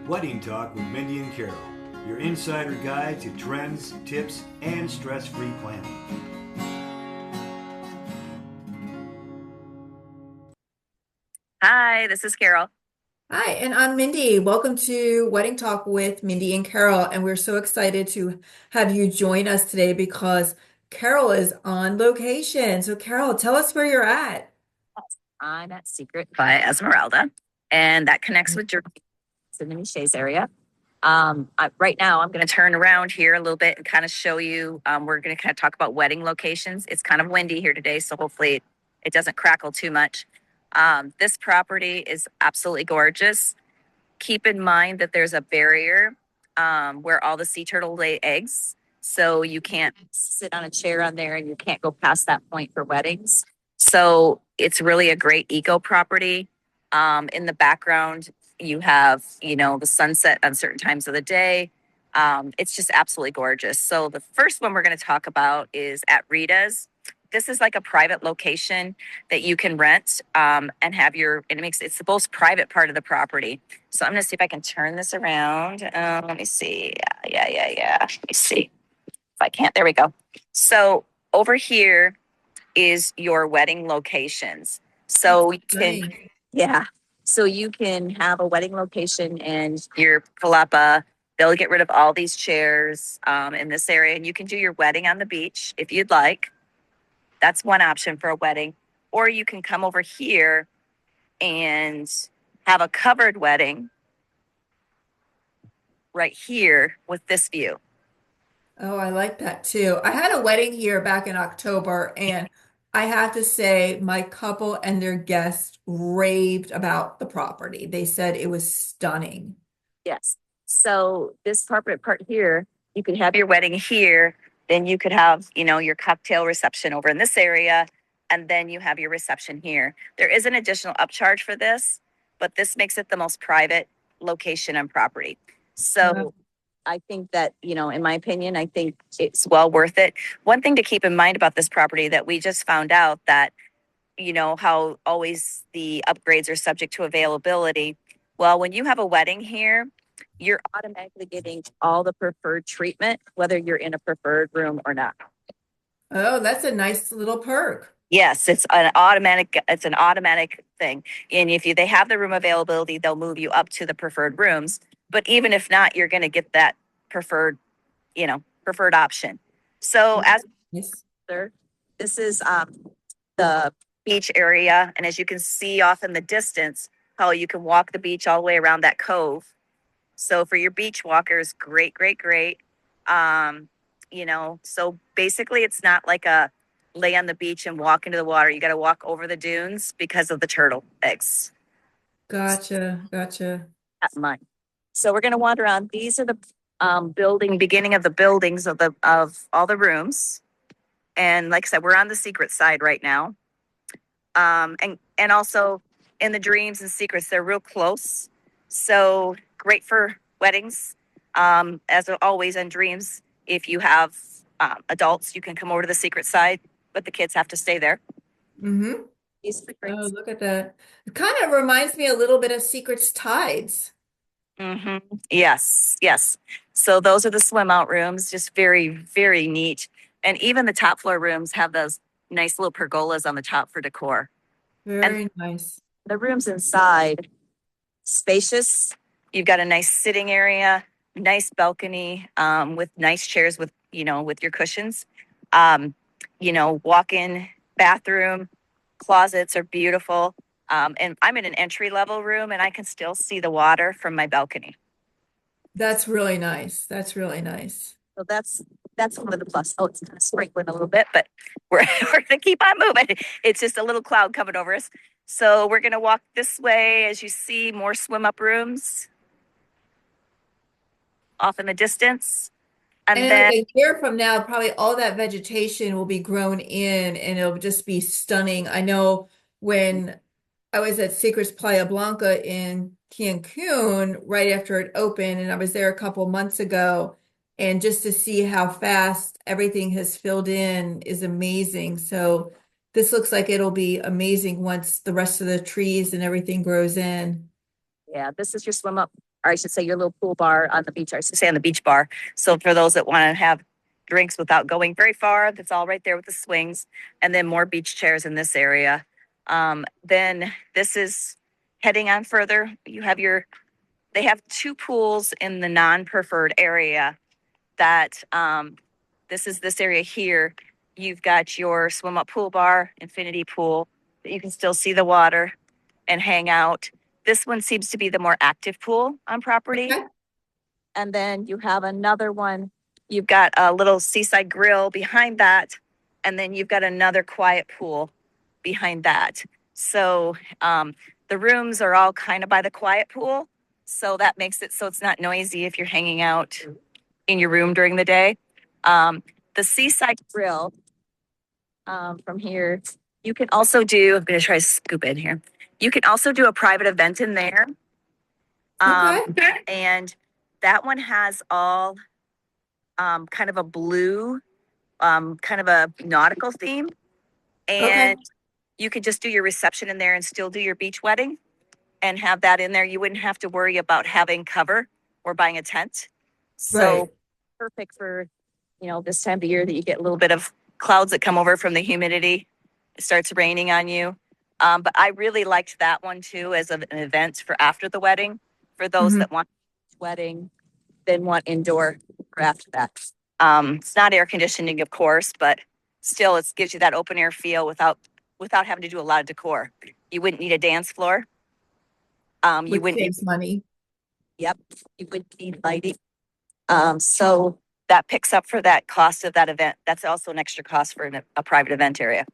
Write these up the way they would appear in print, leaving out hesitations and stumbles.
Wedding Talk with Mindy and Carol, your insider guide to trends, tips, and stress-free planning. Hi, this is Carol. Hi, and I'm Mindy. Welcome to Wedding Talk with Mindy and Carol. And we're so excited to have you join us today because Carol is on location. So, Carol, tell us where you're at. I'm at Secrets Playa Esmeralda, and that connects with Jersey. It's in the Miches area. Right now, I'm going to turn around here a little bit and kind of show you. We're going to kind of talk about wedding locations. It's kind of windy here today, so hopefully it doesn't crackle too much. This property is absolutely gorgeous. Keep in mind that there's a barrier where all the sea turtle lay eggs. So you can't sit on a chair on there and you can't go past that point for weddings. So it's really a great eco property. In the background, you have, the sunset on certain times of the day. It's just absolutely gorgeous. So the first one we're going to talk about is at Rita's. This is like a private location that you can rent and have it's the most private part of the property. So I'm going to see if I can turn this around. Let me see. Yeah. Let me see if I can't. There we go. So over here is your wedding locations. So you can, Great. yeah. So you can have a wedding location and your palapa. They'll get rid of all these chairs in this area, and you can do your wedding on the beach if you'd like. That's one option for a wedding. Or you can come over here and have a covered wedding right here with this view. Oh, I like that too. I had a wedding here back in October, and I have to say, my couple and their guests raved about the property. They said it was stunning. Yes. So this corporate part here, you could have your wedding here. Then you could have, your cocktail reception over in this area. And then you have your reception here. There is an additional upcharge for this, but this makes it the most private location and property. Wow. So I think that, in my opinion, I think it's well worth it. One thing to keep in mind about this property that we just found out that, how always the upgrades are subject to availability. Well, when you have a wedding here, you're automatically getting all the preferred treatment, whether you're in a preferred room or not. Oh, that's a nice little perk. Yes, it's an automatic thing. And if they have the room availability, they'll move you up to the preferred rooms. But even if not, you're going to get that preferred, preferred option. So as Yes. this is the beach area, and as you can see off in the distance, how you can walk the beach all the way around that cove. So for your beach walkers, great, great, great. So basically it's not like a lay on the beach and walk into the water. You got to walk over the dunes because of the turtle eggs. Gotcha. That mine. So we're going to wander around. These are the beginning of the buildings of all the rooms. And like I said, we're on the secret side right now. And also in the dreams and secrets, they're real close. So great for weddings. As always in dreams, if you have adults, you can come over to the secret side, but the kids have to stay there. Mm-hmm. These are the great. Oh, look at that. It kind of reminds me a little bit of Secret's Tides. Yes. So those are the swim out rooms, just very, very neat. And even the top floor rooms have those nice little pergolas on the top for decor. And Very nice. the rooms inside, spacious. You've got a nice sitting area, nice balcony with nice chairs with your cushions. Walk-in bathroom, closets are beautiful. And I'm in an entry level room and I can still see the water from my balcony. That's really nice. That's really nice. So that's one of the plus. Oh, it's kind of sprinkling a little bit, but we're gonna keep on moving. It's just a little cloud coming over us. So we're gonna walk this way as you see more swim up rooms off in the distance. And And then like a year from now, probably all that vegetation will be grown in and it'll just be stunning. I know when I was at Secrets Playa Blanca in Cancun right after it opened, and I was there a couple months ago, and just to see how fast everything has filled in is amazing. So this looks like it'll be amazing once the rest of the trees and everything grows in. yeah, this is your swim up or I should say your little pool bar on the beach. I should say on the beach bar. So for those that want to have drinks without going very far, that's all right there with the swings, and then more beach chairs in this area. Then this is heading on further. They have two pools in the non-preferred area that, this area here. You've got your swim up pool bar, infinity pool, that you can still see the water and hang out. This one seems to be the more active pool on property. Okay. And then you have another one. You've got a little seaside grill behind that. And then you've got another quiet pool behind that. So the rooms are all kind of by the quiet pool. So that makes it so it's not noisy if you're hanging out in your room during the day. The seaside grill from here, you can also do, I'm going to try to scoop in here. You can also do a private event in there. And that one has all kind of a blue, kind of a nautical theme. And you could just do your reception in there and still do your beach wedding and have that in there. You wouldn't have to worry about having cover or buying a tent. So perfect for, this time of year that you get a little bit of clouds that come over from the humidity. It starts raining on you. But I really liked that one too as an event for after the wedding, for those that want wedding, then want indoor for after that. It's not air conditioning, of course, but still it gives you that open air feel without having to do a lot of decor. You wouldn't need a dance floor. You wouldn't need money. Yep. You wouldn't need lighting. So that picks up for that cost of that event. That's also an extra cost for a private event area.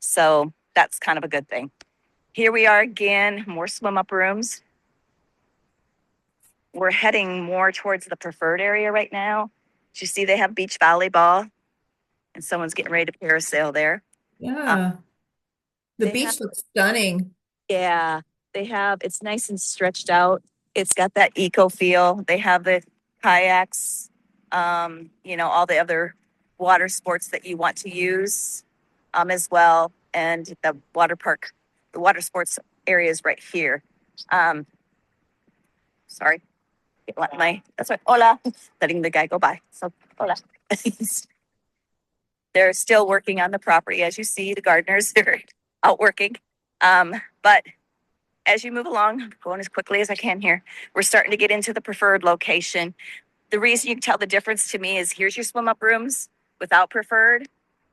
So that's kind of a good thing. Here we are again, more swim up rooms. We're heading more towards the preferred area right now. You see they have beach volleyball and someone's getting ready to parasail there. Yeah. The beach looks stunning. Yeah, it's nice and stretched out. It's got that eco feel. They have the kayaks, all the other water sports that you want to use as well. And the water sports area is right here. Sorry. That's right. Hola. Letting the guy go by. So, hola. They're still working on the property. As you see, the gardeners, they're out working. But as you move along, I'm going as quickly as I can here. We're starting to get into the preferred location. The reason you can tell the difference to me is here's your swim up rooms without preferred.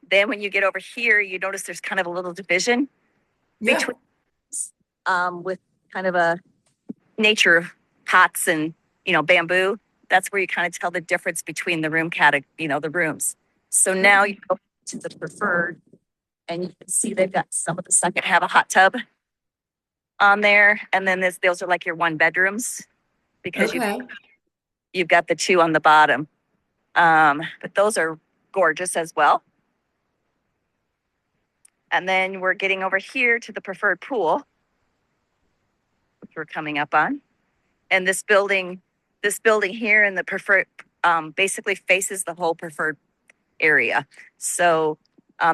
Then when you get over here, you notice there's kind of a little division between with kind of a nature pots and bamboo. That's where you kind of tell the difference between the room the rooms. So now you go to the preferred and you can see they've got some of the second have a hot tub on there. And then those are like your one bedrooms because you've got the two on the bottom. But those are gorgeous as well. And then we're getting over here to the preferred pool, which we're coming up on. And this building here in the preferred basically faces the whole preferred area. So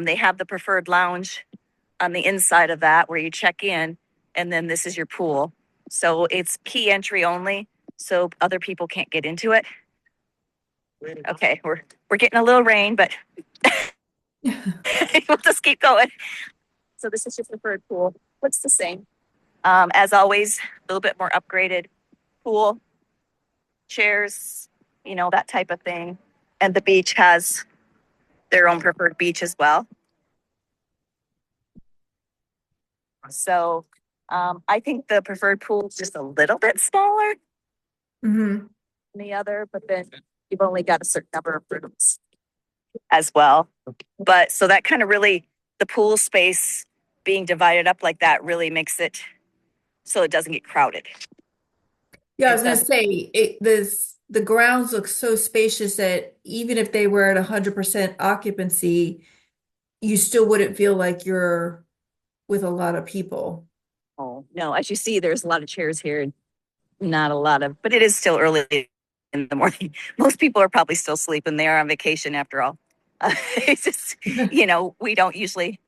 they have the preferred lounge on the inside of that where you check in, and then this is your pool. So it's key entry only, so other people can't get into it. Okay, we're getting a little rain, but we'll just keep going. So this is your preferred pool. Looks the same. As always, a little bit more upgraded pool, chairs, that type of thing. And the beach has their own preferred beach as well. So I think the preferred pool is just a little bit smaller than the other, but then you've only got a certain number of rooms as well. But so that kind of really, the pool space being divided up like that really makes it so it doesn't get crowded. Yeah, I was going to say, the grounds look so spacious that even if they were at 100% occupancy, you still wouldn't feel like you're with a lot of people. Oh, no, as you see, there's a lot of chairs here. Not a lot of, but it is still early in the morning. Most people are probably still sleeping. They are on vacation after all. It's just, we don't usually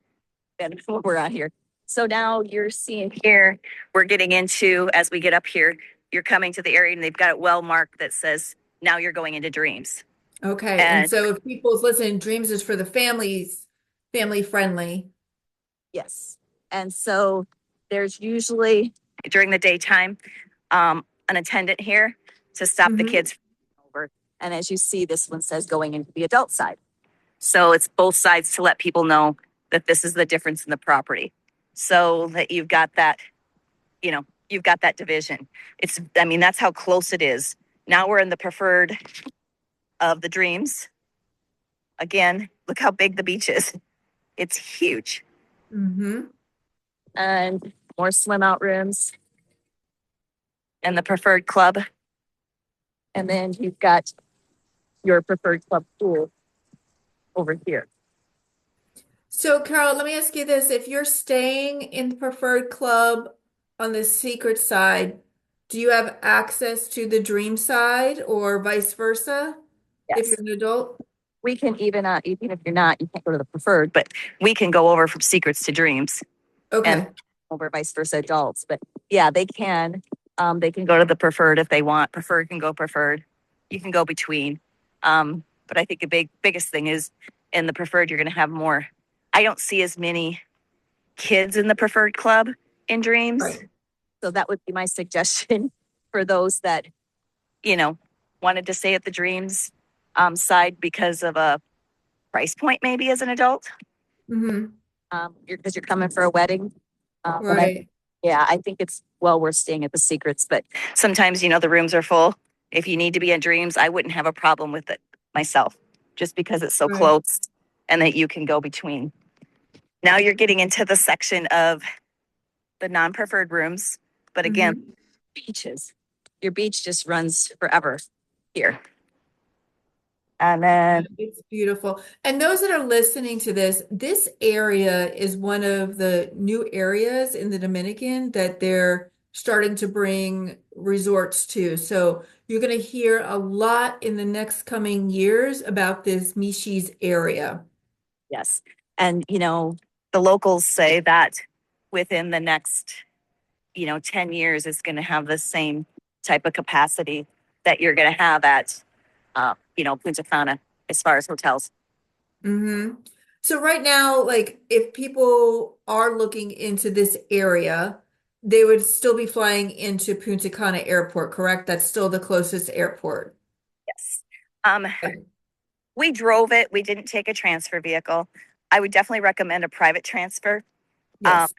spend when we're out here. So now you're seeing here, we're getting into, as we get up here, you're coming to the area and they've got it well marked that says, now you're going into dreams. Okay. And And so if people's listening, Dreams is for the families, family friendly. yes. And so there's usually during the daytime, an attendant here to stop the Mhm. kids from over. And as you see, this one says going into the adult side. So it's both sides to let people know that this is the difference in the property. So that you've got that, you've got that division. I mean, that's how close it is. Now we're in the preferred of the dreams. Again, look how big the beach is. It's huge. Mm-hmm. And more swim out rooms and the preferred club. And then you've got your preferred club pool over here. So, Carol, let me ask you this. If you're staying in the preferred club on the secret side, do you have access to the dream side or vice versa if Yes. you're an adult? We can even if you're not, you can't go to the preferred, but we can go over from secrets to dreams and Okay. over vice versa adults. But yeah, they can. They can go to the preferred if they want. Preferred can go preferred. You can go between. But I think the biggest thing is in the preferred, you're going to have more. I don't see as many kids in the preferred club in dreams. Right. So that would be my suggestion for those that, wanted to stay at the dreams side because of a price point, maybe as an adult, Mm-hmm. because you're coming for a wedding. Right. I think it's well worth staying at the secrets, but sometimes, the rooms are full. If you need to be in dreams, I wouldn't have a problem with it myself, just because it's so Right. close and that you can go between. Now you're getting into the section of the non-preferred rooms, but again, Mm-hmm. beaches. Your beach just runs forever here. And then It's beautiful. And those that are listening to this area is one of the new areas in the Dominican that they're starting to bring resorts to. So you're going to hear a lot in the next coming years about this Miches area. yes. And, the locals say that within the next, 10 years, it's going to have the same type of capacity that you're going to have at, Punta Cana as far as hotels. Mm-hmm. So right now, like if people are looking into this area, they would still be flying into Punta Cana Airport, correct? That's still the closest airport. Yes. We drove it. We didn't take a transfer vehicle. I would definitely recommend a private transfer. Um, Yes.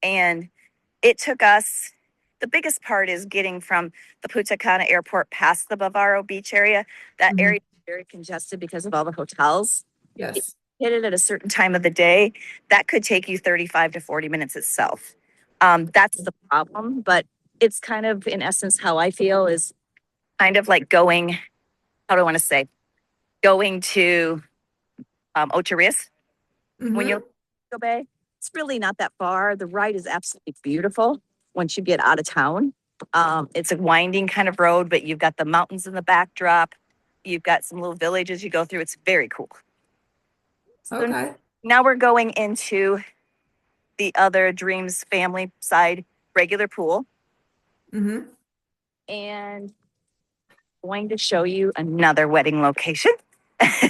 and it took us, the biggest part is getting from the Punta Cana airport past the Bavaro beach area. That Mhm. area is very congested because of all the hotels. If Yes. you hit it at a certain time of the day, that could take you 35 to 40 minutes itself. That's the problem, but it's kind of, in essence, how I feel is kind of like going, how do I want to say, going to Ocho Rios when Mm-hmm. you go Bay. It's really not that far. The ride is absolutely beautiful once you get out of town. It's a winding kind of road, but you've got the mountains in the backdrop. You've got some little villages you go through. It's very cool. So Okay. now we're going into the other Dreams family side regular pool Mm-hmm. and going to show you another wedding location.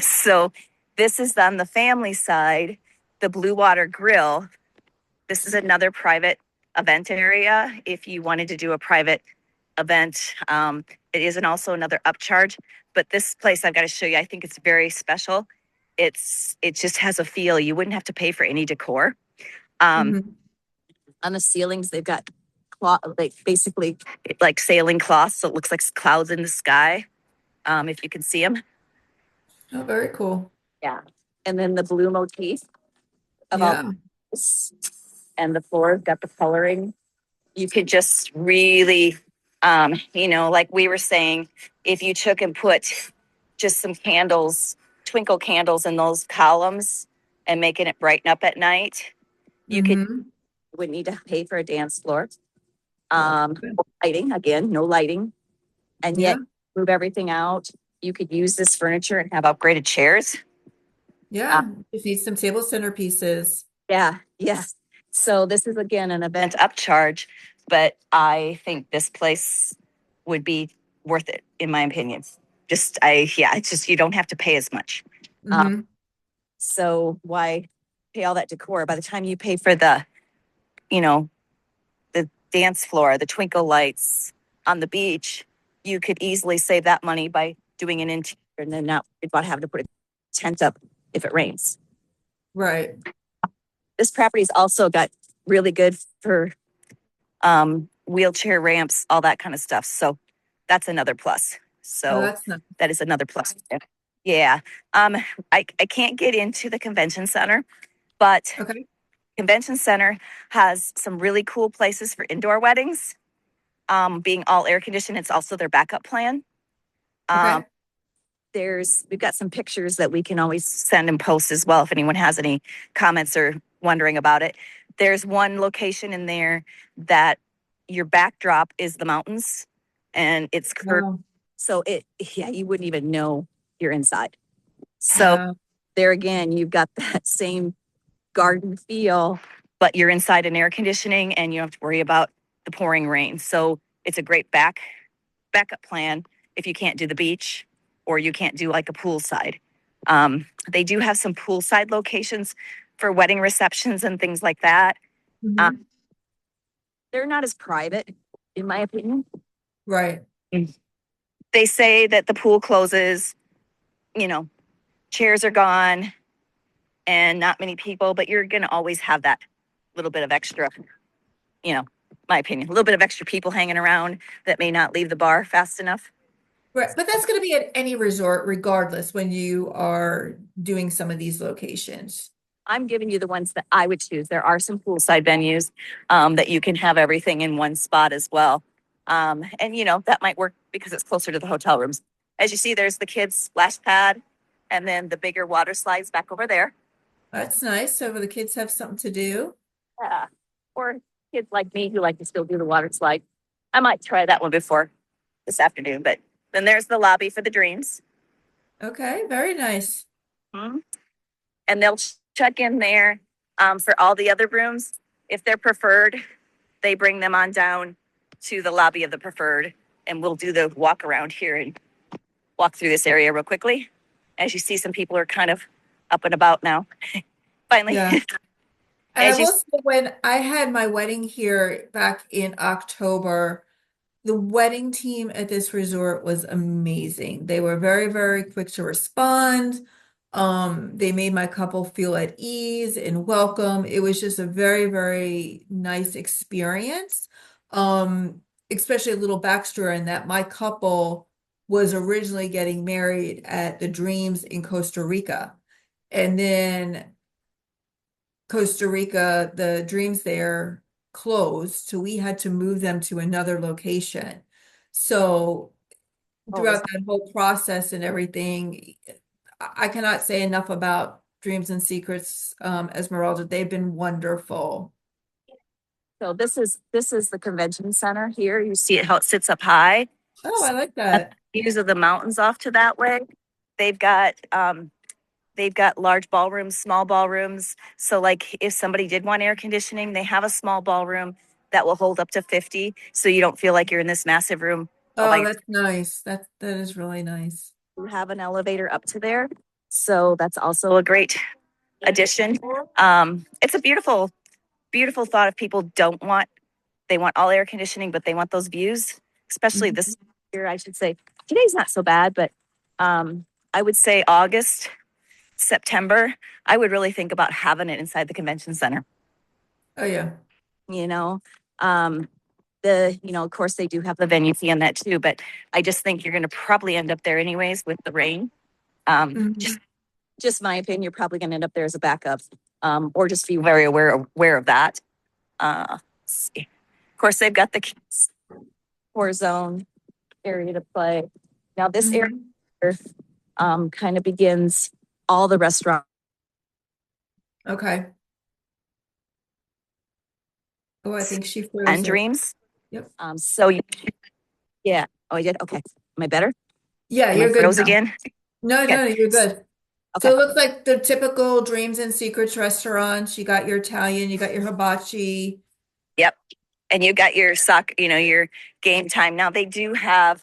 So this is on the family side, the Blue Water Grill. This is another private event area. If you wanted to do a private event, it isn't also another upcharge. But this place I've got to show you, I think it's very special. It just has a feel. You wouldn't have to pay for any decor. Mm-hmm. On the ceilings, they've got like basically like sailing cloths, so it looks like clouds in the sky. If you can see them, Oh, very cool. yeah. And then the blue motif of all Yeah. this, and the floor's got the coloring. You could just really, like we were saying, if you took and put just some candles, twinkle candles in those columns and making it brighten up at night, Mm-hmm. wouldn't need to pay for a dance floor. Lighting, again, no lighting. And Yeah. yet move everything out. You could use this furniture and have upgraded chairs. Uh, Yeah. Just need some table centerpieces. yeah, yes. So this is again an event upcharge, but I think this place would be worth it, in my opinion. It's just, you don't have to pay as much. Hmm. So why pay all that decor? By the time you pay for the, you know, the dance floor, the twinkle lights on the beach, you could easily save that money by doing an interior and then not worry about having to put a tent up if it rains. Right. This property's also got really good for wheelchair ramps, all that kind of stuff. So that's another plus. Oh, So that's not that is another plus. Yeah. I can't get into the convention center, but okay. convention center has some really cool places for indoor weddings. Being all air conditioned, it's also their backup plan. Okay. We've got some pictures that we can always send and post as well if anyone has any comments or wondering about it. There's one location in there that your backdrop is the mountains and it's curved. Wow. So you wouldn't even know you're inside. So Wow. there again, you've got that same garden feel, but you're inside an air conditioning and you don't have to worry about the pouring rain. So it's a great backup plan if you can't do the beach or you can't do like a poolside. They do have some poolside locations for wedding receptions and things like that. Mhm. They're not as private, in my opinion. Right. They say that the pool closes, you know, chairs are gone and not many people, but you're going to always have that little bit of extra, my opinion, a little bit of extra people hanging around that may not leave the bar fast enough. Right. But that's going to be at any resort, regardless, when you are doing some of these locations. I'm giving you the ones that I would choose. There are some poolside venues that you can have everything in one spot as well. And, that might work because it's closer to the hotel rooms. As you see, there's the kids' splash pad and then the bigger water slides back over there. That's nice. So the kids have something to do. Yeah. Or kids like me who like to still do the water slide. I might try that one before this afternoon. But then there's the lobby for the dreams. Okay. Very nice. Mhm. And they'll check in there for all the other rooms. If they're preferred, they bring them on down to the lobby of the preferred, and we'll do the walk around here and walk through this area real quickly. As you see, some people are kind of up and about now. Finally, Yeah. And I as you will say, when I had my wedding here back in October, the wedding team at this resort was amazing. They were very, very quick to respond. They made my couple feel at ease and welcome. It was just a very, very nice experience. Especially a little backstory in that my couple was originally getting married at the Dreams in Costa Rica. And then Costa Rica, the Dreams there closed, so we had to move them to another location. So oh, throughout that whole process and everything, I cannot say enough about Dreams and Secrets, Esmeralda. They've been wonderful. so this is the convention center here. You see it how it sits up high. Oh, I like Got that. views of the mountains off to that way. They've got they've got large ballrooms, small ballrooms. So like if somebody did want air conditioning, they have a small ballroom that will hold up to 50. So you don't feel like you're in this massive room all by Oh, yourself. that's nice. That is really nice. You have an elevator up to there. So that's also a great addition. It's a beautiful, beautiful thought if people they want all air conditioning, but they want those views, especially Mhm. this year, I should say. Today's not so bad, but I would say August, September, I would really think about having it inside the convention center. Oh yeah. You know, um, of course, they do have the venue fee on that too, but I just think you're going to probably end up there anyways with the rain. Mhm. Just my opinion, you're probably going to end up there as a backup, or just be very aware of that. Let's see. Of course, they've got the kids core zone area to play. Now, this area Mhm. kind of begins all the restaurant Okay. Oh, I think she froze and it. dreams. Yep. Yeah. Oh, I did. Okay. Am I better? Yeah, Am I you're good froze now. again? No, Okay. no, you're good. Okay. So it looks like the typical Dreams and Secrets restaurants. You got your Italian, you got your hibachi. Yep. and you got your your game time. Now they do have,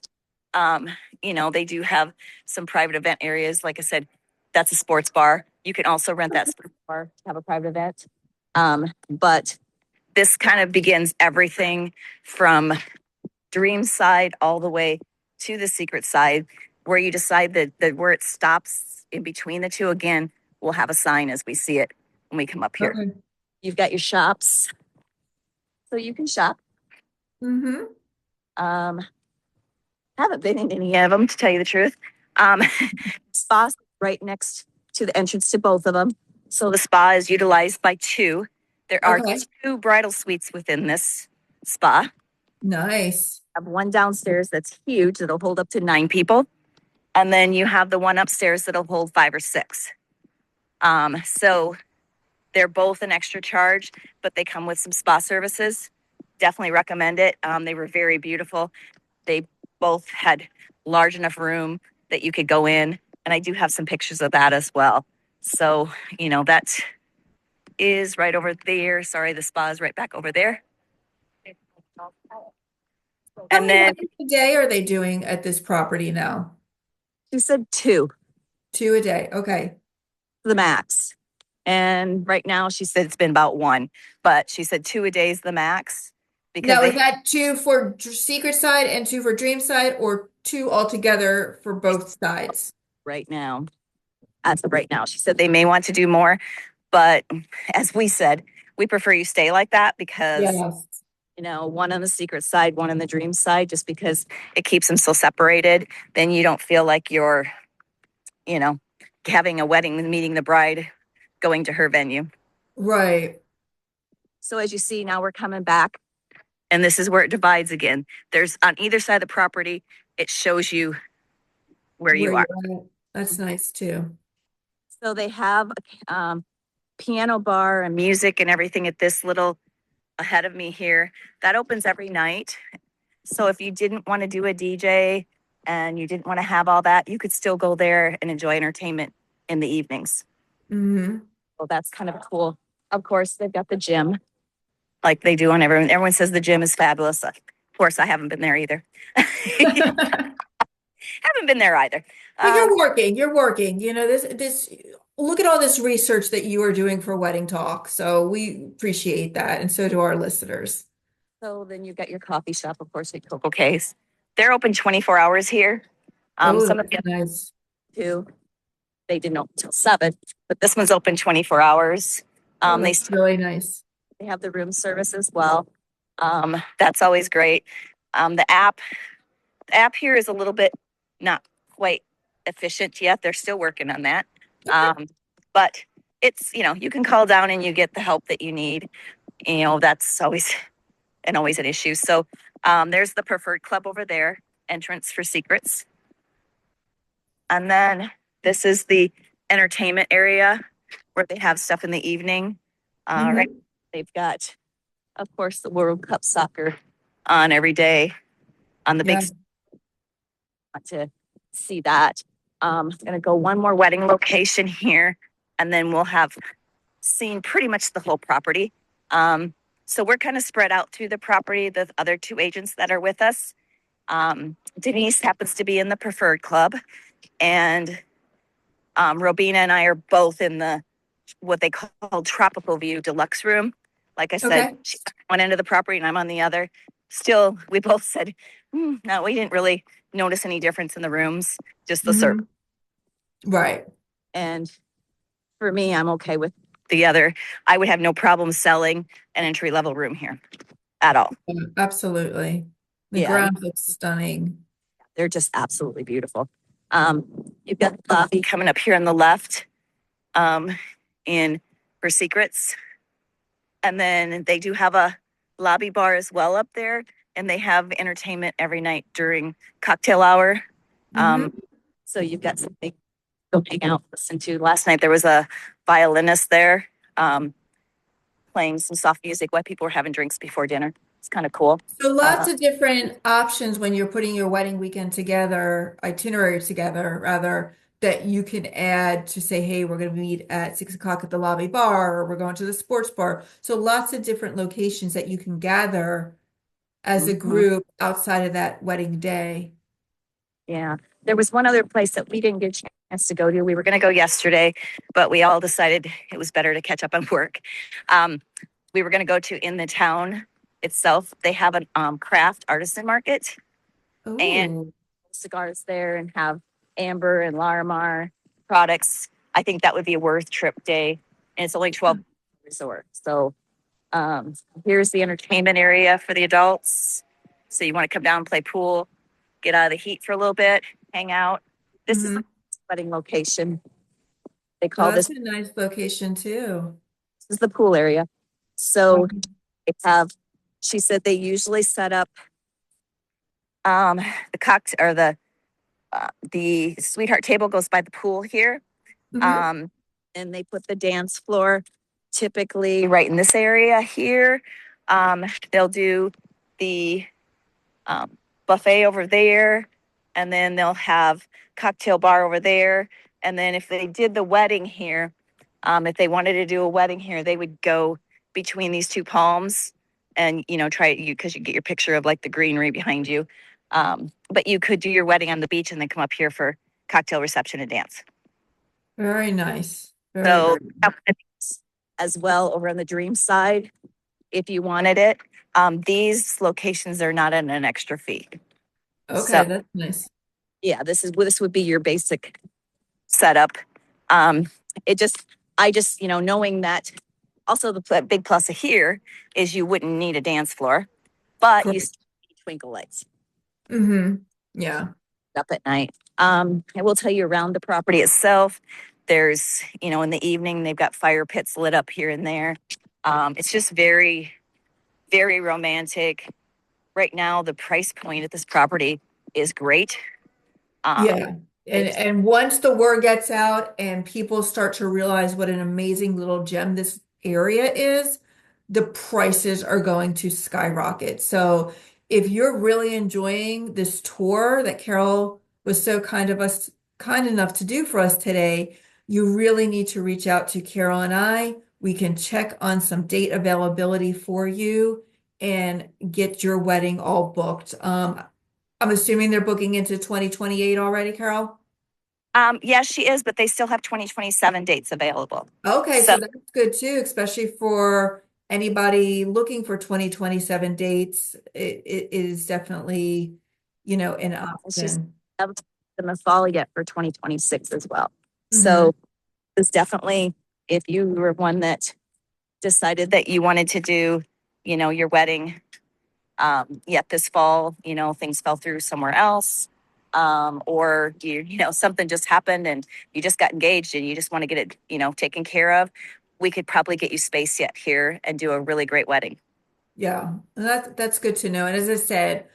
um, they do have some private event areas. Like I said, that's a sports bar. You can also rent that sports bar to have a private event. But this kind of begins everything from dream side all the way to the secret side, where you decide that where it stops in between the two. Again, we'll have a sign as we see it when we come up here. Okay. You've got your shops, so you can shop. Mm-hmm. Um, haven't been in any of them, to tell you the truth. Um, spa's right next to the entrance to both of them. So the spa is utilized by two. There are Okay. two bridal suites within this spa. Nice. I have one downstairs that's huge that'll hold up to 9 people. And then you have the one upstairs that'll hold 5 or 6. So they're both an extra charge, but they come with some spa services. Definitely recommend it. They were very beautiful. They both had large enough room that you could go in. And I do have some pictures of that as well. So, that is right over there. Sorry, the spa is right back over there. How And many then weddings a day are they doing at this property now? she said 2, 2 a day. Okay. the max. And right now she said it's been about 1, but she said 2 a day is the max because Now, is they that 2 for secret side and 2 for dream side, or 2 altogether for both sides? right now, as of right now, she said they may want to do more, but as we said, we prefer you stay like that because Yes. one on the secret side, one on the dream side, just because it keeps them so separated. Then you don't feel like you're, you know, having a wedding and meeting the bride going to her venue. Right. So as you see, now we're coming back, and this is where it divides again. There's on either side of the property, it shows you where you Where are. you're at. That's nice too. So they have a piano bar and music and everything at this little ahead of me here. That opens every night. So if you didn't want to do a DJ and you didn't want to have all that, you could still go there and enjoy entertainment in the evenings. Mm-hmm. So that's kind of cool. Of course, they've got the gym like they do on everyone. Everyone says the gym is fabulous. Of course, I haven't been there either. Haven't been there either. But you're working, this, look at all this research that you are doing for Wedding Talk. So we appreciate that. And so do our listeners. So then you've got your coffee shop, of course, at Coco Case. They're open 24 hours here. Oh, Some of the that's other nice. two, they didn't open until 7, but this one's open 24 hours. Oh, They that's really nice. They have the room service as well. That's always great. The app here is a little bit not quite efficient yet. They're still working on that. But it's, you can call down and you get the help that you need. That's always an issue. So there's the preferred club over there, entrance for secrets. And then this is the entertainment area where they have stuff in the evening. Right. They've got, of course, the World Cup soccer on every day on the Yeah. big to see that. I'm going to go one more wedding location here, and then we'll have seen pretty much the whole property. So we're kind of spread out through the property, the other 2 agents that are with us. Denise happens to be in the preferred club, and Robina and I are both in the what they call tropical view deluxe room. Like I said, Okay. she's on one end of the property and I'm on the other. Still, we both said, no, we didn't really notice any difference in the rooms, just the service. Right. And for me, I'm okay with the other. I would have no problem selling an entry level room here at all. Yeah, absolutely. The Yeah. ground looks stunning. They're just absolutely beautiful. You've got the lobby coming up here on the left in for secrets. And then they do have a lobby bar as well up there. And they have entertainment every night during cocktail hour. So you've got something to go hang out, listen to. Last night there was a violinist there playing some soft music while people were having drinks before dinner. It's kind of cool. So lots of different options when you're putting your wedding weekend together, itinerary together, rather, that you can add to say, hey, we're going to meet at 6 o'clock at the lobby bar, or we're going to the sports bar. So lots of different locations that you can gather as a Mhm. group outside of that wedding day. Yeah. There was one other place that we didn't get a chance to go to. We were going to go yesterday, but we all decided it was better to catch up on work. Um, we were going to go to in the town itself. They have a craft artisan market and Oh, cigars there and have Amber and Larimar products. I think that would be a worth trip day. And it's only 12 resort. So um, here's the entertainment area for the adults. So you want to come down and play pool, get out of the heat for a little bit, hang out. This is hmm. the wedding location. They Well, call that's this, a nice location too. this is the pool area. So Okay. they have, she said they usually set up the cocktail or the sweetheart table goes by the pool here. Hmm. Um, and they put the dance floor typically right in this area here. They'll do the um, buffet over there, and then they'll have cocktail bar over there. And then if they did the wedding here, if they wanted to do a wedding here, they would go between these two palms and try you because you get your picture of like the greenery behind you. But you could do your wedding on the beach and then come up here for cocktail reception and dance. Very nice. Very, So very that nice. would be as well over on the dream side if you wanted it. These locations are not at an extra fee. So Okay, that's nice. yeah, this would be your basic setup. Um, it just I just knowing that also the big plus of here is you wouldn't need a dance floor, but you Correct. still need twinkle lights Hmm. Yeah. up at night. I will tell you around the property itself, there's in the evening they've got fire pits lit up here and there. It's just very very romantic. Right now, the price point at this property is great. Um, Yeah. it's And once the word gets out and people start to realize what an amazing little gem this area is, the prices are going to skyrocket. So if you're really enjoying this tour that Carol was so kind enough to do for us today, you really need to reach out to Carol and I. We can check on some date availability for you and get your wedding all booked. I'm assuming they're booking into 2028 already, Carol? yeah, she is, but they still have 2027 dates available. Okay, So so that's good too, especially for anybody looking for 2027 dates. It is definitely, an and she's option. haven't in the fall yet for 2026 as well. Hmm. So it's definitely if you were one that decided that you wanted to do, your wedding yet this fall, things fell through somewhere else. Or something just happened and you just got engaged and you just want to get it, taken care of. We could probably get you space yet here and do a really great wedding. Yeah, and that's good to know. And as I said,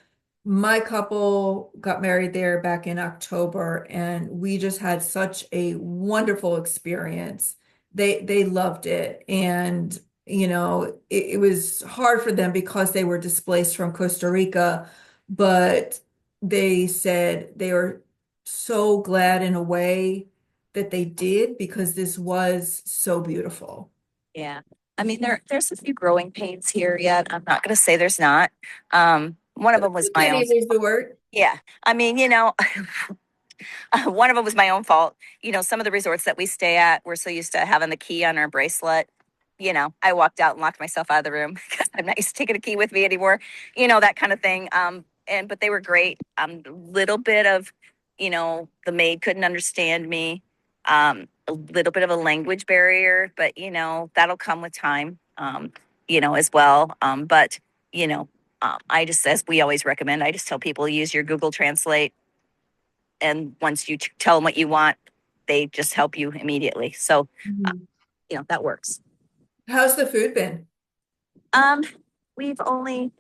my couple got married there back in October, and we just had such a wonderful experience. They loved it, and it was hard for them because they were displaced from Costa Rica, but they said they were so glad in a way that they did because this was so beautiful. Yeah. I mean, there's a few growing pains here yet. I'm not going to say there's not. One of them was Like my own. any resort. Yeah. I mean, one of them was my own fault. Some of the resorts that we stay at, we're so used to having the key on our bracelet. I walked out and locked myself out of the room because I'm not used to taking a key with me anymore. That kind of thing. But they were great. A little bit of, the maid couldn't understand me. A little bit of a language barrier, but that'll come with time. As well. But I just, as we always recommend, I just tell people use your Google Translate, and once you tell them what you want, they just help you immediately. So, uh, Mhm. that works. How's the food been? Um, we've only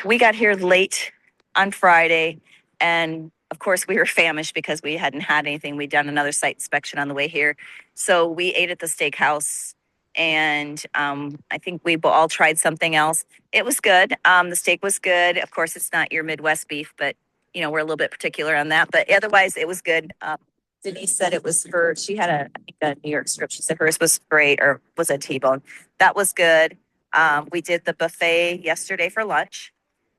we got here late on Friday, and of course we were famished because we hadn't had anything. We'd done another site inspection on the way here, so we ate at the steakhouse, and I think we all tried something else. It was good. The steak was good. Of course, it's not your Midwest beef, but we're a little bit particular on that. But otherwise, it was good. Denise said it was her. She had I think a New York strip. She said hers was great, or was a T-bone. That was good. We did the buffet yesterday for lunch.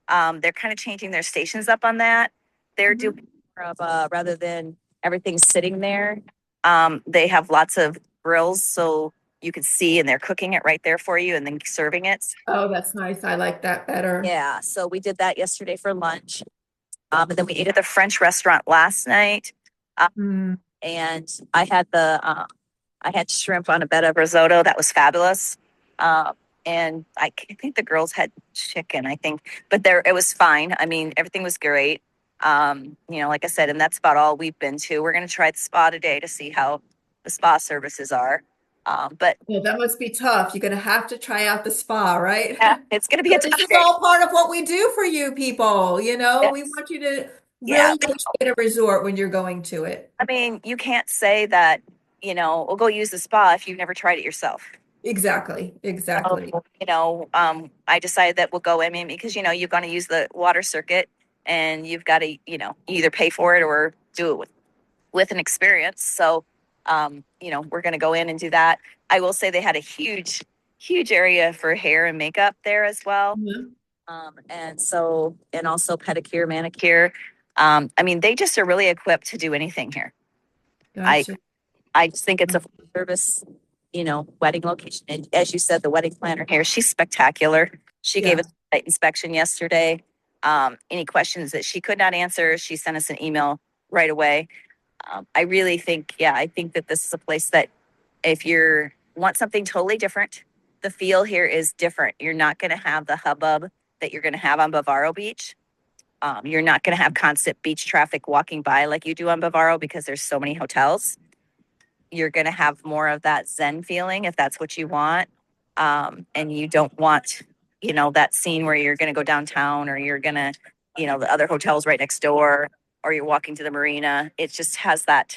They're kind of changing their stations up on that. They're Mhm. doing more of rather than everything sitting there. They have lots of grills, so you can see, and they're cooking it right there for you, and then serving it. Oh, that's nice. I like that better. Yeah, so we did that yesterday for lunch. And then we ate at the French restaurant last night. Mm. And I had shrimp on a bed of risotto. That was fabulous. And I think the girls had chicken, I think, but it was fine. I mean, everything was great. Like I said, and that's about all we've been to. We're going to try the spa today to see how the spa services are. But Well, that must be tough. You're going to have to try out the spa, right? yeah, it's going to be a But this tough is day. all part of what we do for you people. We Yes. want you to Yeah. really appreciate a resort when you're going to it. I mean, you can't say that, we'll go use the spa if you've never tried it yourself. Exactly. Exactly. I decided that we'll go in, I mean, because you're going to use the water circuit, and you've got to, either pay for it or do it with an experience. So, we're going to go in and do that. I will say they had a huge area for hair and makeup there as well. Mhm. And also pedicure, manicure. I mean, they just are really equipped to do anything here. I Gotcha. I just think it's a full service, wedding location. And as you said, the wedding planner here, she's spectacular. She gave Yeah. us a site inspection yesterday. Any questions that she could not answer, she sent us an email right away. I really think, yeah, I think that this is a place that if you want something totally different, the feel here is different. You're not going to have the hubbub that you're going to have on Bavaro Beach. You're not going to have constant beach traffic walking by like you do on Bavaro because there's so many hotels. You're going to have more of that Zen feeling if that's what you want. And you don't want, that scene where you're going to go downtown, or you're going to, the other hotels right next door, or you're walking to the marina. It just has that,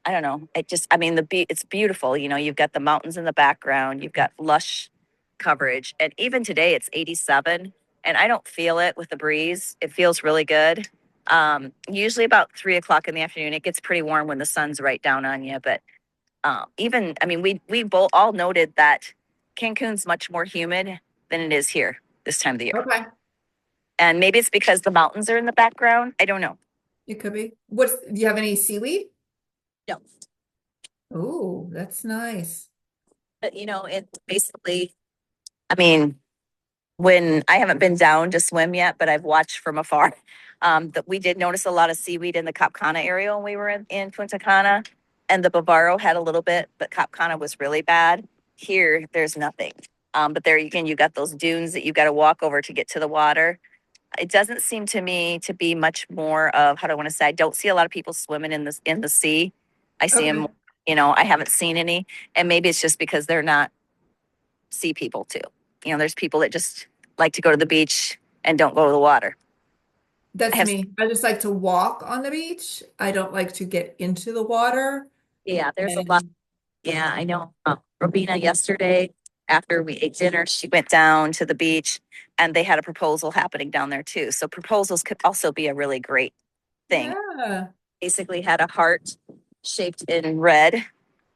I don't know. I mean, it's beautiful. You've got the mountains in the background, you've got lush coverage. And even today it's 87, and I don't feel it with the breeze. It feels really good. Usually about 3 o'clock in the afternoon, it gets pretty warm when the sun's right down on you. But I mean, we both all noted that Cancun's much more humid than it is here this time of the year. Okay. And maybe it's because the mountains are in the background. I don't know. It could be. Do you have any seaweed? No, Oh, that's nice. but it basically, I mean, when I haven't been down to swim yet, but I've watched from afar. That we did notice a lot of seaweed in the Cap Cana area when we were in Punta Cana, and the Bavaro had a little bit, but Cap Cana was really bad. Here, there's nothing. But there again, you got those dunes that you got to walk over to get to the water. It doesn't seem to me to be much more of, how do I want to say? I don't see a lot of people swimming in the sea. I see Okay. them. I haven't seen any, and maybe it's just because they're not sea people too. There's people that just like to go to the beach and don't go to the water. I That's have, me. I just like to walk on the beach. I don't like to get into the water. yeah, there's a lot. And Yeah, I know. Robina yesterday, after we ate dinner, she went down to the beach, and they had a proposal happening down there too. So proposals could also be a really great thing. yeah. Basically had a heart shaped in red,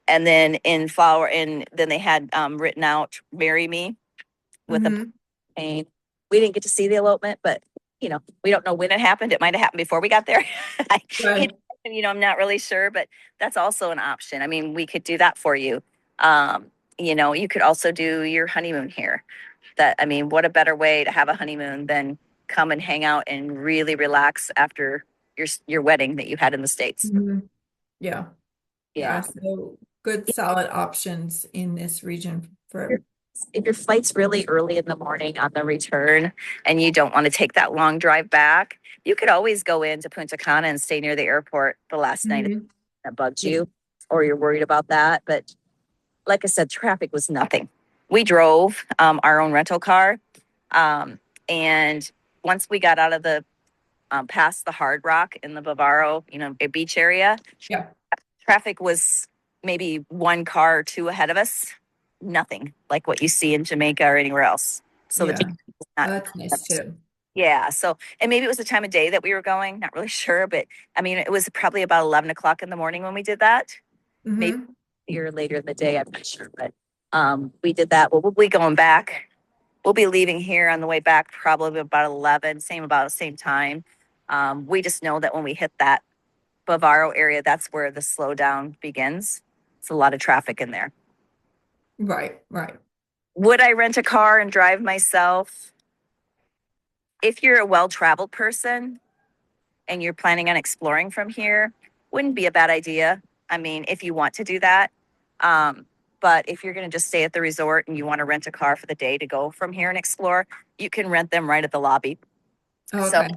and then in flower, and then they had written out "Marry Me" with a Hmm. paint. We didn't get to see the elopement, but we don't know when it happened. It might have happened before we got there. I, Right. I'm not really sure, but that's also an option. I mean, we could do that for you. You could also do your honeymoon here. I mean, what a better way to have a honeymoon than come and hang out and really relax after your wedding that you had in the States. Mhm. Yeah. Yeah. Yeah. So good solid options in this region for. If your flight's really early in the morning on the return and you don't want to take that long drive back, you could always go into Punta Cana and stay near the airport the last night Mhm. that bugs Yeah. you, or you're worried about that. But like I said, traffic was nothing. We drove our own rental car. Um, and once we got out of past the Hard Rock in the Bavaro, a beach area, Yeah. traffic was maybe one car or two ahead of us. Nothing like what you see in Jamaica or anywhere else. So the Yeah. traffic was not. That's nice too. Yeah. So, and maybe it was the time of day that we were going. Not really sure, but I mean, it was probably about 11 o'clock in the morning when we did that. Maybe Mm-hmm. or later in the day. I'm not sure, but we did that. Well, we'll be going back. We'll be leaving here on the way back probably about 11. About the same time. We just know that when we hit that Bavaro area, that's where the slowdown begins. It's a lot of traffic in there. Right, right. Would I rent a car and drive myself? If you're a well-traveled person and you're planning on exploring from here, wouldn't be a bad idea. I mean, if you want to do that. Um, but if you're going to just stay at the resort and you want to rent a car for the day to go from here and explore, you can rent them right at the lobby. So Okay.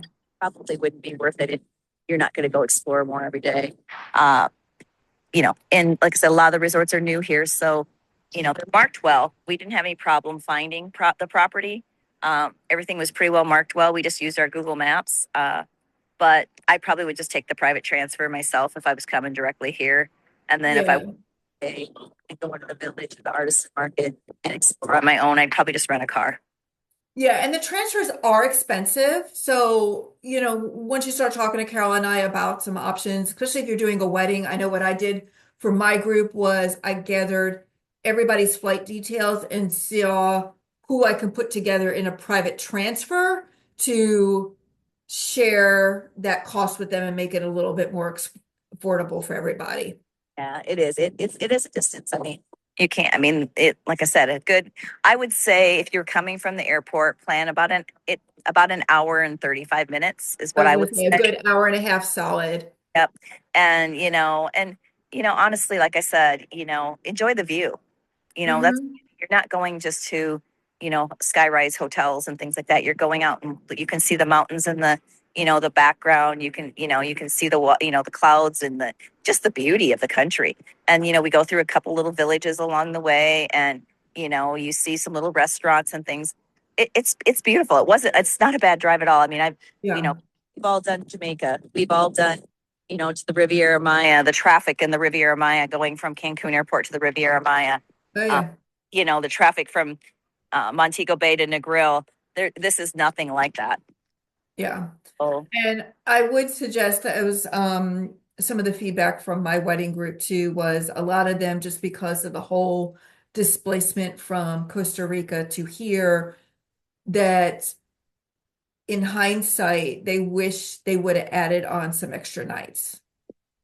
probably wouldn't be worth it if you're not going to go explore more every day. Uh, and like I said, a lot of the resorts are new here, so they're marked well. We didn't have any problem finding the property. Everything was pretty well marked well. We just used our Google Maps. But I probably would just take the private transfer myself if I was coming directly here, and then if I Yeah. wanted to go into the village or the artisan market and explore on my own, I'd probably just rent a car. Yeah, and the transfers are expensive. So, once you start talking to Carol and I about some options, especially if you're doing a wedding, I know what I did for my group was I gathered everybody's flight details and saw who I can put together in a private transfer to share that cost with them and make it a little bit more affordable for everybody. Yeah, it is. It is a distance. I mean, you can't. I mean, it. Like I said, a good. I would say if you're coming from the airport, plan about an hour and 35 minutes is I what was I going would to say a say. good hour and a half solid. Yep. And honestly, like I said, enjoy the view. That's Hmm. you're not going just to, skyrise hotels and things like that. You're going out and you can see the mountains and the background. You can see the clouds and just the beauty of the country. And, we go through a couple little villages along the way and, you see some little restaurants and things. It's beautiful. It's not a bad drive at all. I mean, Yeah. we've all done Jamaica. We've all done, to the Riviera Maya, the traffic in the Riviera Maya going from Cancun Airport to the Riviera Maya. Oh, Um, yeah. the traffic from Montego Bay to Negril. This is nothing like that. Yeah. Oh, And I would suggest that it was some of the feedback from my wedding group too was a lot of them just because of the whole displacement from Costa Rica to here that in hindsight they wish they would have added on some extra nights.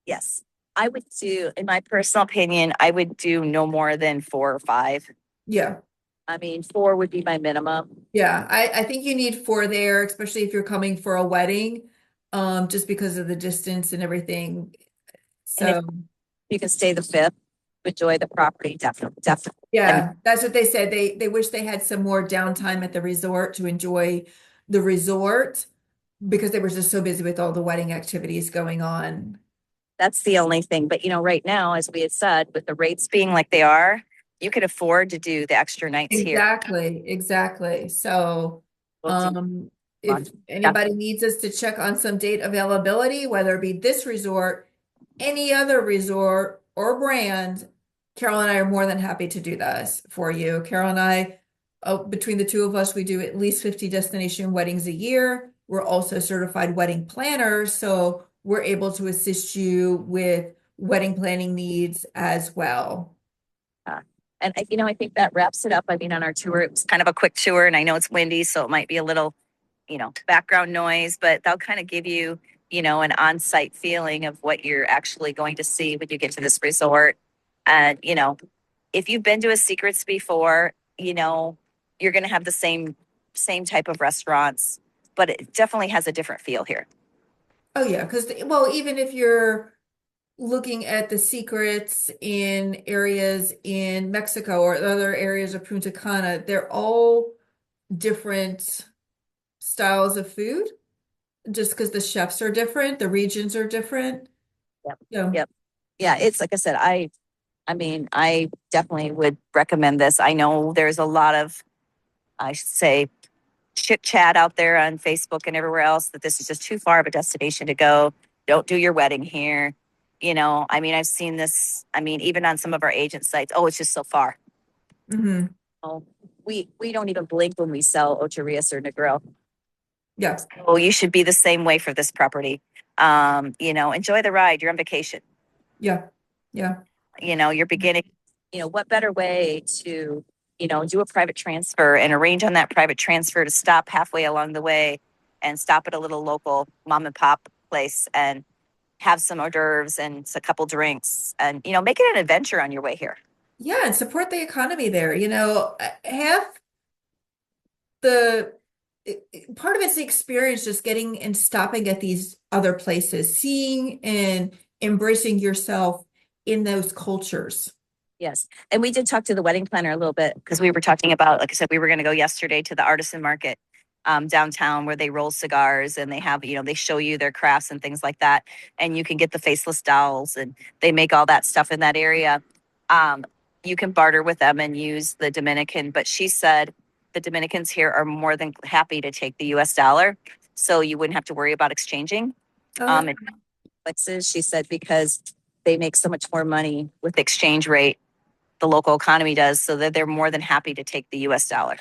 yes. I would do, in my personal opinion, I would do no more than 4 or 5. Yeah. I mean, 4 would be my minimum. Yeah. I think you need four there, especially if you're coming for a wedding, just because of the distance and everything. And if So you can stay the 5th, enjoy the property, definitely, definitely. I mean, yeah, that's what they said. They wish they had some more downtime at the resort to enjoy the resort because they were just so busy with all the wedding activities going on. that's the only thing. But, right now, as we had said, with the rates being like they are, you could afford to do the extra nights here. Exactly, exactly. So, We'll do if anybody needs us to check on some date availability, whether it be this resort, any other resort or brand, Carol and I are more than happy to do this for you. Carol and I, between the two of us, we do at least 50 destination weddings a year. We're also certified wedding planners, so we're able to assist you with wedding planning needs as well. Uh, and I think that wraps it up. I mean, on our tour, it was kind of a quick tour, and I know it's windy, so it might be a little, background noise, but they'll kind of give you, an on-site feeling of what you're actually going to see when you get to this resort. And if you've been to a Secrets before, you're going to have the same type of restaurants, but it definitely has a different feel here. Oh yeah, because well, even if you're looking at the secrets in areas in Mexico or other areas of Punta Cana, they're all different styles of food, just because the chefs are different, the regions are different. Yep. So, Yep. Yeah, it's like I said, I mean, I definitely would recommend this. I know there's a lot of, I should say, chit chat out there on Facebook and everywhere else that this is just too far of a destination to go. Don't do your wedding here. I mean, I've seen this, I mean, even on some of our agent sites. Oh, it's just so far. mhm. Oh, we don't even blink when we sell Ocho Rios or Negril. Yeah. So you should be the same way for this property. Enjoy the ride. You're on vacation. Yeah. Yeah. You're beginning. What better way to, do a private transfer and arrange on that private transfer to stop halfway along the way and stop at a little local mom and pop place and have some hors d'oeuvres and a couple drinks and, make it an adventure on your way here. Yeah, and support the economy there. Half the part of it's the experience just getting and stopping at these other places, seeing and embracing yourself in those cultures. Yes. And we did talk to the wedding planner a little bit because we were talking about, like I said, we were going to go yesterday to the artisan market downtown where they roll cigars and they have, they show you their crafts and things like that. And you can get the faceless dolls and they make all that stuff in that area. Um, you can barter with them and use the Dominican. But she said the Dominicans here are more than happy to take the US dollar. So you wouldn't have to worry about exchanging. Okay. And she said, because they make so much more money with the exchange rate the local economy does, so that they're more than happy to take the US dollar.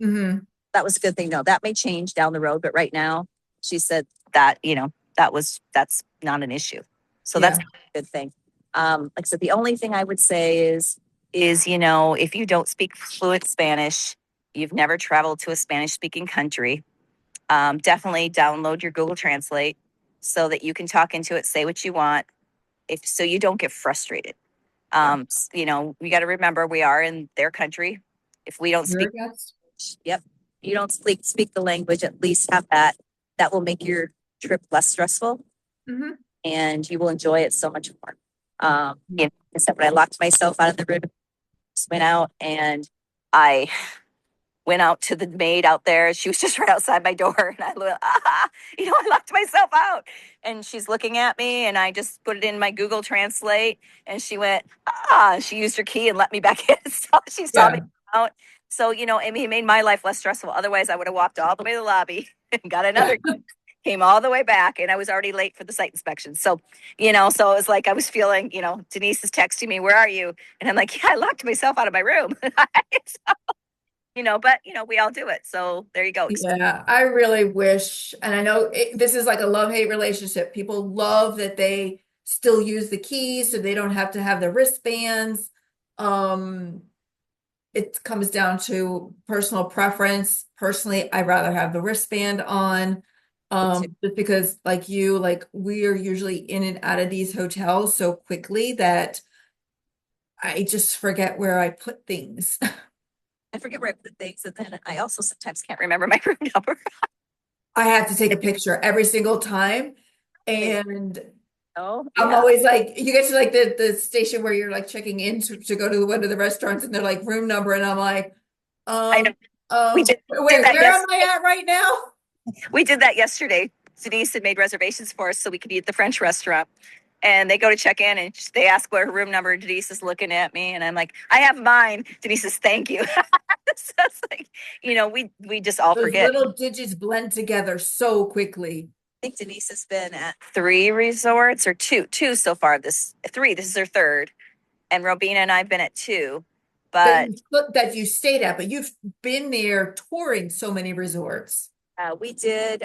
Mm-hmm. That was a good thing. No, that may change down the road, but right now she said that, that's not an issue. So Yeah. that's a good thing. Like I said, the only thing I would say is, if you don't speak fluent Spanish, you've never traveled to a Spanish speaking country, definitely download your Google Translate so that you can talk into it, say what you want, so you don't get frustrated. We got to remember we are in their country. If we don't speak, yep, you don't speak the language, at least have that. That will make your trip less stressful, Mm-hmm. and you will enjoy it so much more. Except when I locked myself out of the room, just went out and I went out to the maid out there. She was just right outside my door. And I went, I locked myself out. And she's looking at me and I just put it in my Google Translate. And she went, she used her key and let me back in. So she saw me out. So, it made my life less stressful. Otherwise, I would have walked all the way to the lobby and got another came all the way back and I was already late for the site inspection. So, so it was like I was feeling, Denise is texting me, where are you? And I'm like, yeah, I locked myself out of my room. But we all do it. So there you go. Yeah, I really wish, and I know this is like a love-hate relationship. People love that they still use the keys so they don't have to have the wristbands. Um, it comes down to personal preference. Personally, I'd rather have the wristband on. Just because like we are usually in and out of these hotels so quickly that I just forget where I put things. I forget where I put things, and then I also sometimes can't remember my room number. I have to take a picture every single time. And Oh, I'm yeah. always like, you get to like the station where you're like checking in to go to one of the restaurants and they're like room number. And I'm like, I know. wait, that where am I at right now? We did that yesterday. Denise had made reservations for us so we could eat at the French restaurant. And they go to check in and they ask what her room number. Denise is looking at me and I'm like, I have mine. Denise says, thank you. So it's like, we just all Those forget. little digits blend together so quickly. I think Denise has been at 3 resorts or two so far. This is her third. And Robina and I've been at 2. But that you stayed at, but you've been there touring so many resorts. we did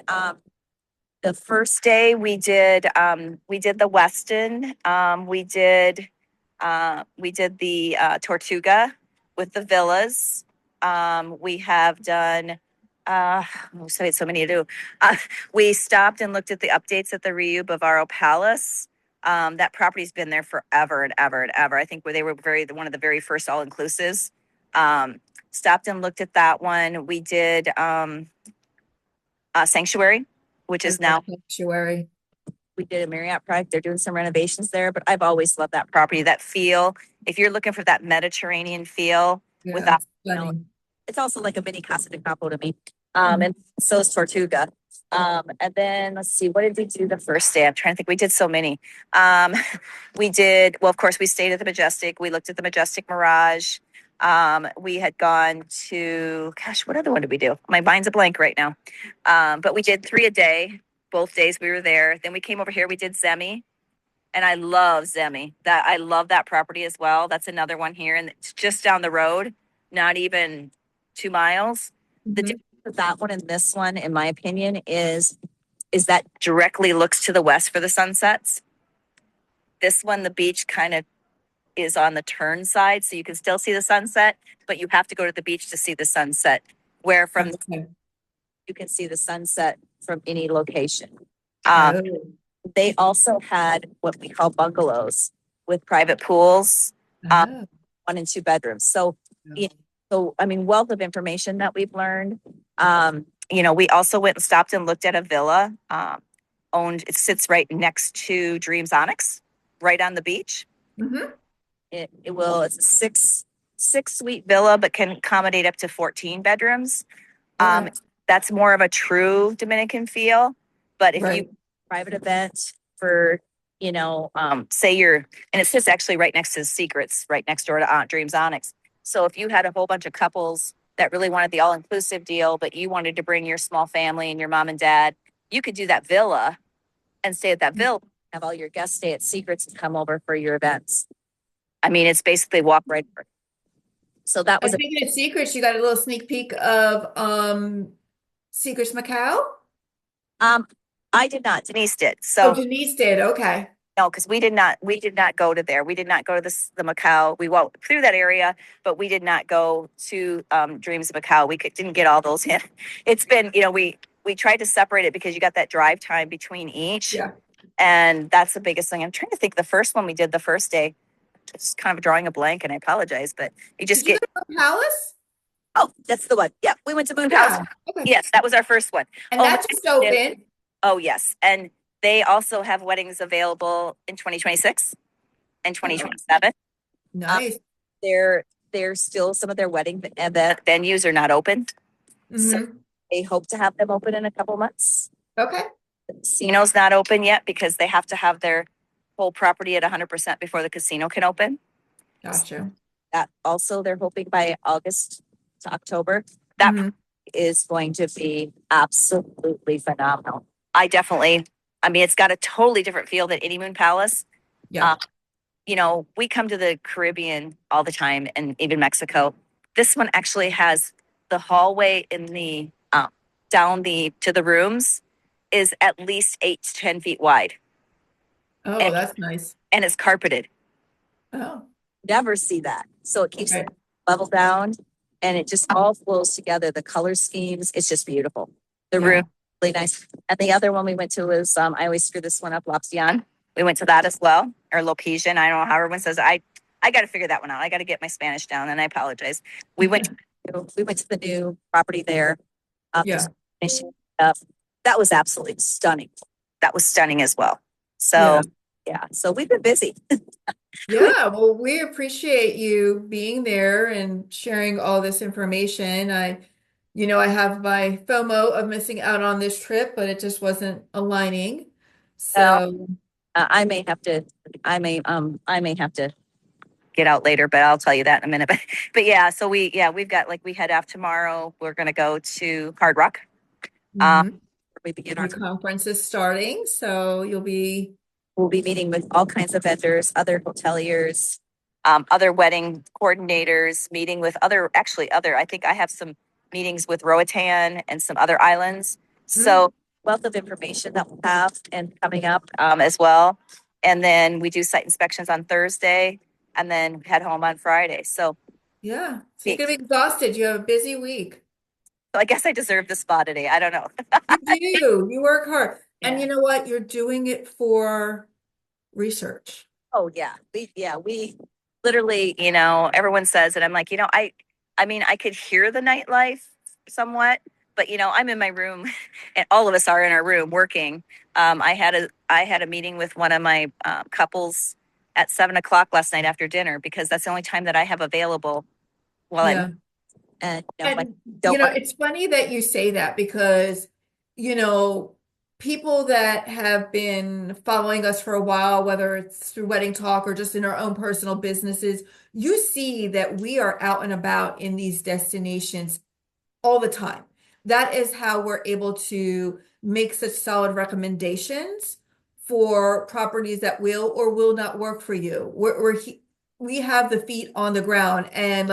the first day we did the Westin. We did the Tortuga with the villas. We have done so many to do. We stopped and looked at the updates at the Rio Bavaro Palace. That property's been there forever and ever and ever. I think they were one of the very first all inclusives. Stopped and looked at that one. We did Sanctuary, which is now Sanctuary. We did a Marriott project. They're doing some renovations there, but I've always loved that property, that feel. If you're looking for that Mediterranean feel, without, it's also like a mini Casa de Campo to me. And so is Tortuga. And then let's see, what did we do the first day? I'm trying to think. We did so many. Of course, we stayed at the Majestic. We looked at the Majestic Mirage. We had gone to, what other one did we do? My mind's a blank right now. But we did 3 a day. Both days we were there. Then we came over here. We did Zemi, and I love Zemi. I love that property as well. That's another one here, and it's just down the road, not even 2 miles. The difference of that one and this one, in my opinion, is that directly looks to the west for the sunsets. This one, the beach kind of is on the turn side, so you can still see the sunset, but you have to go to the beach to see the sunset. Where from Okay. you can see the sunset from any location. Oh. They also had what we call bungalows with private pools, Oh. 1 and 2 bedrooms. So, Yeah. I mean, wealth of information that we've learned. We also went and stopped and looked at a villa. It sits right next to Dreams Onyx, right on the beach. Mm-hmm. It's a six suite villa, but can accommodate up to 14 bedrooms. Okay. That's more of a true Dominican feel. But if Right. you private event for, say and it sits actually right next to Secrets, right next door to Aunt Dreams Onyx. So if you had a whole bunch of couples that really wanted the all-inclusive deal, but you wanted to bring your small family and your mom and dad, you could do that villa and stay at that villa, have all your guests stay at Secrets and come over for your events. I mean, it's basically walk right over. So that was Speaking of Secrets, you got a little sneak peek of Secrets Macau? I did not. Denise did. Oh, So Denise did. Okay. no, because we did not go to there. We did not go to the Macau. We walked through that area, but we did not go to Dreams of Macau. Didn't get all those in. It's been, we tried to separate it because you got that drive time between each. Yeah. And that's the biggest thing. I'm trying to think the first one we did the first day. It's kind of drawing a blank and I apologize, but you just Did you get go to Palace? Oh, that's the one. Yeah, we went to Moon Yeah. House. Okay. Yes, that was our first one. And Oh, that just opened. Oh, yes. And they also have weddings available in 2026 and 2027. Nice. There's still some of their wedding venues are not open. So Mm-hmm. they hope to have them open in a couple months. Okay. The casino's not open yet because they have to have their whole property at 100% before the casino can open. Gotcha. That also they're hoping by August to October. That Mhm. is going to be absolutely phenomenal. I mean, it's got a totally different feel than Any Moon Palace. Yeah. We come to the Caribbean all the time and even Mexico. This one actually has the hallway in the to the rooms is at least 8 to 10 feet wide. Oh, that's nice. And it's carpeted. Oh, Never see that. So it keeps okay. the level down and it just all flows together. The color schemes, it's just beautiful. The Yeah. room, really nice. And the other one we went to was, I always screw this one up, L'Option. We went to that as well, or L'Option. I don't know how everyone says it. I got to figure that one out. I got to get my Spanish down and I apologize. We went to the new property there. Yeah. That was absolutely stunning. That was stunning as well. So so we've been busy. Yeah, well, we appreciate you being there and sharing all this information. I have my FOMO of missing out on this trip, but it just wasn't aligning. So, I may have to get out later, but I'll tell you that in a minute. But yeah, so we've got we head off tomorrow. We're gonna go to Hard Rock. mhm. We begin Your conference is starting, so we'll be meeting with all kinds of vendors, other hoteliers, other wedding coordinators, meeting with I think I have some meetings with Roatan and some other islands. So wealth of information that we'll have and coming up as well. And then we do site inspections on Thursday and then head home on Friday. So yeah. So you're gonna be exhausted. You have a busy week. I guess I deserve the spa today. I don't know. You do. You work hard. And Yeah. you know what? You're doing it for research. Oh yeah. We literally, everyone says it. I'm like, I mean, I could hear the nightlife somewhat, but I'm in my room and all of us are in our room working. I had a meeting with one of my couples at 7:00 last night after dinner because that's the only time that I have available while Yeah. and And don't it's funny that you say that because, people that have been following us for a while, whether it's through Wedding Talk or just in our own personal businesses, you see that we are out and about in these destinations all the time. That is how we're able to make such solid recommendations for properties that will or will not work for you. We have the feet on the ground and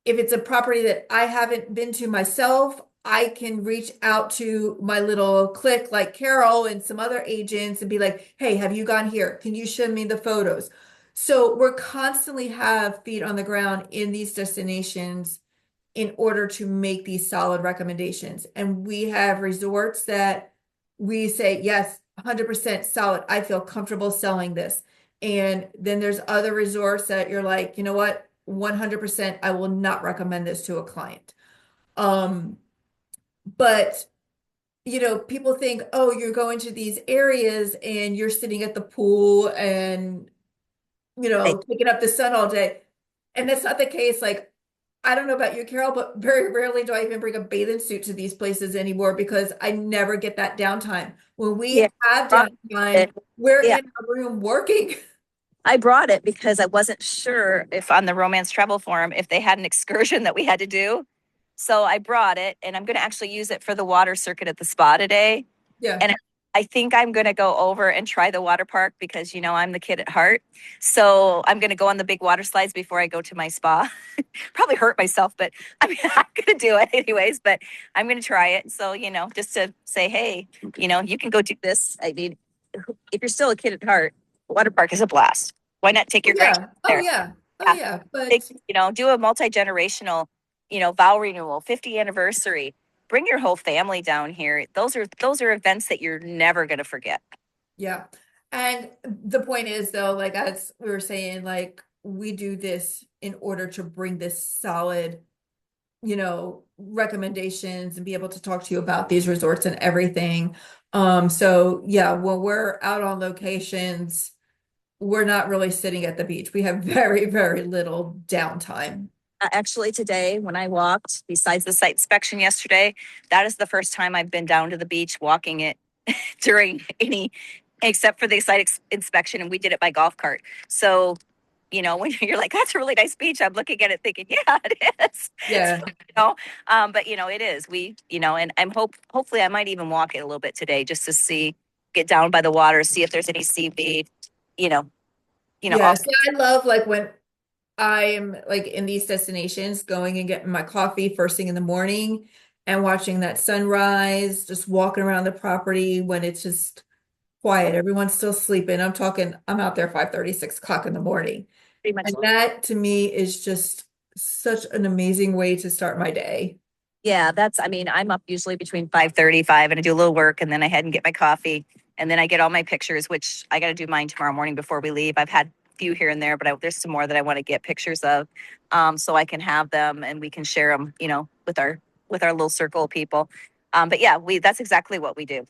if it's a property that I haven't been to myself, I can reach out to my little clique like Carol and some other agents and be like, hey, have you gone here? Can you show me the photos? So we're constantly have feet on the ground in these destinations in order to make these solid recommendations. And we have resorts that we say, yes, 100% solid. I feel comfortable selling this. And then there's other resorts that you're like, you know what? 100%, I will not recommend this to a client. But people think, oh, you're going to these areas and you're sitting at the pool and, Right. taking up the sun all day. And that's not the case. Like, I don't know about you, Carol, but very rarely do I even bring a bathing suit to these places anymore because I never get that downtime. When we Yeah. have Brought downtime, it. we're Yeah. in a room working. I brought it because I wasn't sure if on the Romance Travel Forum, if they had an excursion that we had to do. So I brought it and I'm going to actually use it for the water circuit at the spa today. Yeah. And I think I'm going to go over and try the water park because, I'm the kid at heart. So I'm going to go on the big water slides before I go to my spa. Probably hurt myself, but I'm going to do it anyways. But I'm going to try it. So, just to say, hey, you can go do this. I mean, if you're still a kid at heart, the water park is a blast. Why not take Oh, your grandkids yeah. Oh, there? yeah. Oh, Yeah. yeah. Take, But do a multi-generational, vow renewal, 50th anniversary. Bring your whole family down here. Those are events that you're never going to forget. yeah. And the point is, though, like as we were saying, like we do this in order to bring this solid recommendations and be able to talk to you about these resorts and everything. So yeah, when we're out on locations, we're not really sitting at the beach. We have very, very little downtime. Actually, today when I walked, besides the site inspection yesterday, that is the first time I've been down to the beach walking it during except for the inspection, and we did it by golf cart. So, when you're like, that's a really nice beach, I'm looking at it thinking, yeah, it is. Yeah. So, but it is. And hopefully I might even walk it a little bit today just to get down by the water, see if there's any seaweed, you know, Yeah. off. So I love like when I'm like in these destinations, going and getting my coffee first thing in the morning and watching that sunrise, just walking around the property when it's just quiet. Everyone's still sleeping. I'm out there 5:30, 6 o'clock in the morning. Pretty much. And that to me is just such an amazing way to start my day. Yeah, I'm up usually between 5:35 and I do a little work and then I head and get my coffee and then I get all my pictures, which I got to do mine tomorrow morning before we leave. I've had a few here and there, but there's some more that I want to get pictures of, so I can have them and we can share them, with our little circle of people. But yeah, that's exactly what we do,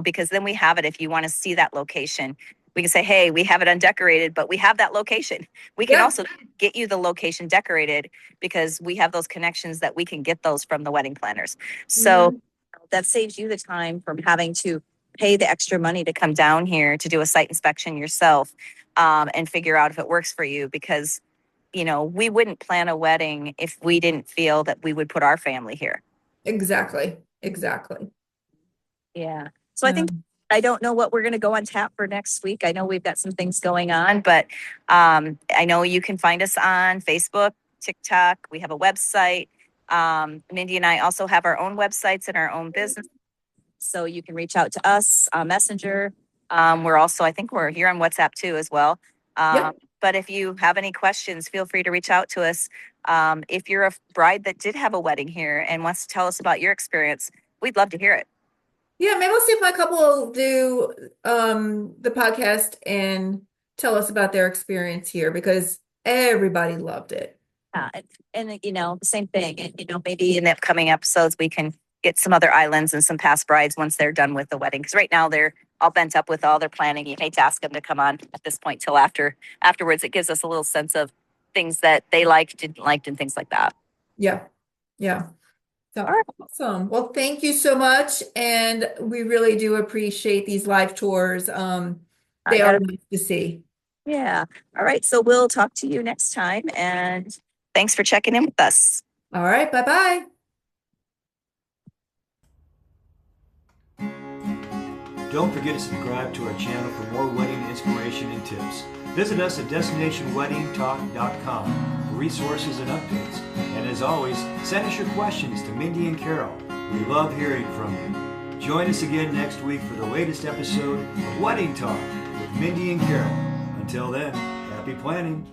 because then we have it. If you want to see that location, we can say, hey, we have it undecorated, but we have that location. We can Yeah. also get you the location decorated because we have those connections that we can get those from the wedding planners. So Mhm. that saves you the time from having to pay the extra money to come down here to do a site inspection yourself, and figure out if it works for you because, we wouldn't plan a wedding if we didn't feel that we would put our family here. Exactly. Exactly. Yeah. So I don't know what we're going to go on tap for next week. I know we've got some things going on, but I know you can find us on Facebook, TikTok. We have a website. Mindy and I also have our own websites and our own business. So you can reach out to us on Messenger. I think we're here on WhatsApp too as well. Yeah. But if you have any questions, feel free to reach out to us. If you're a bride that did have a wedding here and wants to tell us about your experience, we'd love to hear it. Yeah, maybe we'll see if my couple will do the podcast and tell us about their experience here because everybody loved it. Yeah, and the same thing. And, maybe in the upcoming episodes, we can get some other islands and some past brides once they're done with the wedding. Because right now they're all bent up with all their planning. You hate to ask them to come on at this point till afterwards. It gives us a little sense of things that they liked, didn't like, and things like that. Yeah. Yeah. So All right. awesome. Well, thank you so much. And we really do appreciate these live tours. They are nice to see. Yeah. All right. So we'll talk to you next time. And thanks for checking in with us. All right. Bye-bye. Don't forget to subscribe to our channel for more wedding inspiration and tips. Visit us at destinationweddingtalk.com for resources and updates. And as always, send us your questions to Mindy and Carol. We love hearing from you. Join us again next week for the latest episode of Wedding Talk with Mindy and Carol. Until then, happy planning.